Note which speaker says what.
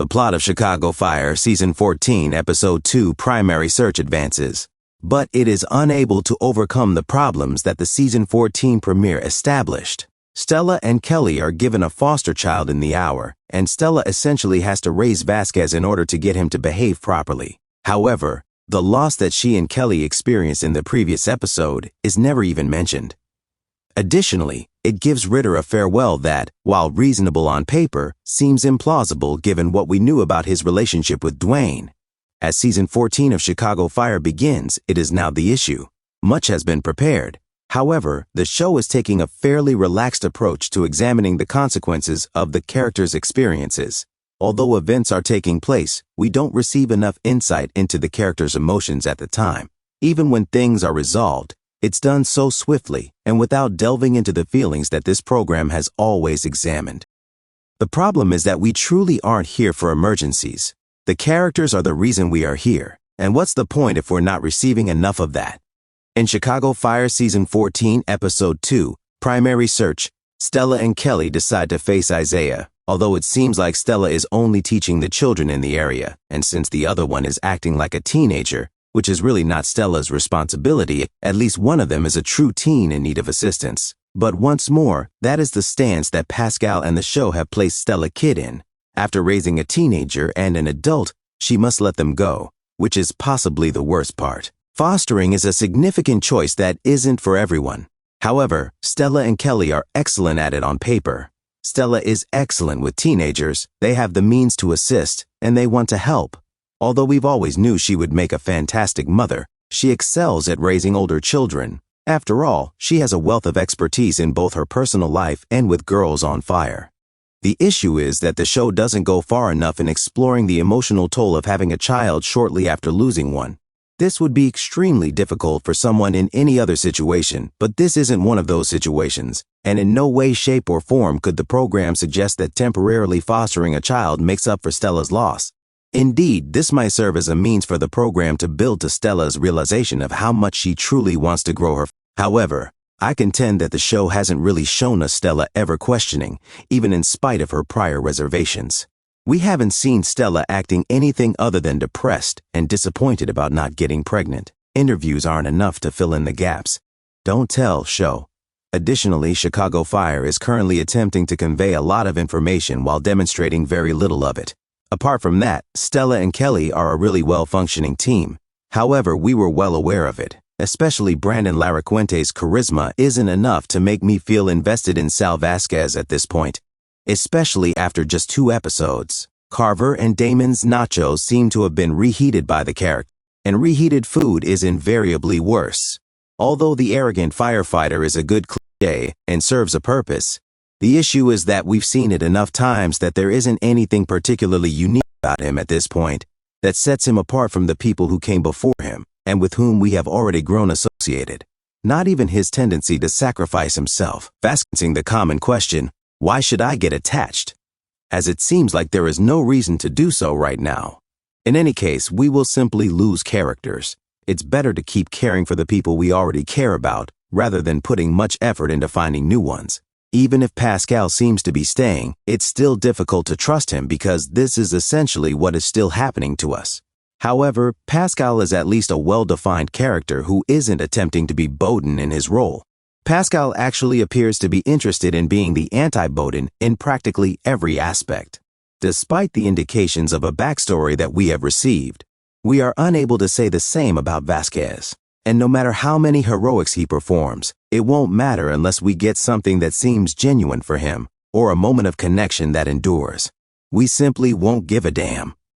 Speaker 1: The plot of Chicago Fire, Season 14, Episode 2, Primary Search advances, but it is unable to overcome the problems that the Season 14 premiere established. Stella and Kelly are given a foster child in the hour, and Stella essentially has to raise Vasquez in order to get him to behave properly. However, the loss that she and Kelly experienced in the previous episode is never even mentioned. Additionally, it gives Ritter a farewell that, while reasonable on paper, seems implausible given what we knew about his relationship with Dwayne. As Season 14 of Chicago Fire begins, it is now the issue. Much has been prepared. However, the show is taking a fairly relaxed approach to examining the consequences of the characters' experiences. Although events are taking place, we don't receive enough insight into the characters' emotions at the time. Even when things are resolved, it's done so swiftly and without delving into the feelings that this program has always examined. The problem is that we truly aren't here for emergencies. The characters are the reason we are here, and what's the point if we're not receiving enough of that? In Chicago Fire Season 14, Episode 2, Primary Search, Stella and Kelly decide to face Isaiah, although it seems like Stella is only teaching the children in the area, and since the other one is acting like a teenager, which is really not Stella's responsibility, at least one of them is a true teen in need of assistance. But once more, that is the stance that Pascal and the show have placed Stella Kidd in. After raising a teenager and an adult, she must let them go, which is possibly the worst part. Fostering is a significant choice that isn't for everyone. However, Stella and Kelly are excellent at it on paper. Stella is excellent with teenagers, they have the means to assist, and they want to help. Although we've always knew she would make a fantastic mother, she excels at raising older children. After all, she has a wealth of expertise in both her personal life and with Girls on Fire. The issue is that the show doesn't go far enough in exploring the emotional toll of having a child shortly after losing one. This would be extremely difficult for someone in any other situation, but this isn't one of those situations, and in no way, shape, or form could the program suggest that temporarily fostering a child makes up for Stella's loss. Indeed, this might serve as a means for the program to build to Stella's realization of how much she truly wants to grow her. However, I contend that the show hasn't really shown us Stella ever questioning, even in spite of her prior reservations. We haven't seen Stella acting anything other than depressed and disappointed about not getting pregnant. Interviews aren't enough to fill in the gaps. Don't tell, show. Additionally, Chicago Fire is currently attempting to convey a lot of information while demonstrating very little of it. Apart from that, Stella and Kelly are a really well-functioning team. However, we were well aware of it. Especially Brandon Laracuente's charisma isn't enough to make me feel invested in Sal Vasquez at this point. Especially after just 2 episodes. Carver and Damon's nachos seem to have been reheated by the character, and reheated food is invariably worse. Although the arrogant firefighter is a good cliché and serves a purpose, the issue is that we've seen it enough times that there isn't anything particularly unique about him at this point that sets him apart from the people who came before him and with whom we have already grown associated. Not even his tendency to sacrifice himself, asking the common question, why should I get attached? As it seems like there is no reason to do so right now. In any case, we will simply lose characters. It's better to keep caring for the people we already care about rather than putting much effort into finding new ones. Even if Pascal seems to be staying, it's still difficult to trust him because this is essentially what is still happening to us. However, Pascal is at least a well-defined character who isn't attempting to be Bowden in his role. Pascal actually appears to be interested in being the anti-Bowden in practically every aspect. Despite the indications of a backstory that we have received, we are unable to say the same about Vasquez. And no matter how many heroics he performs, it won't matter unless we get something that seems genuine for him, or a moment of connection that endures. We simply won't give a damn.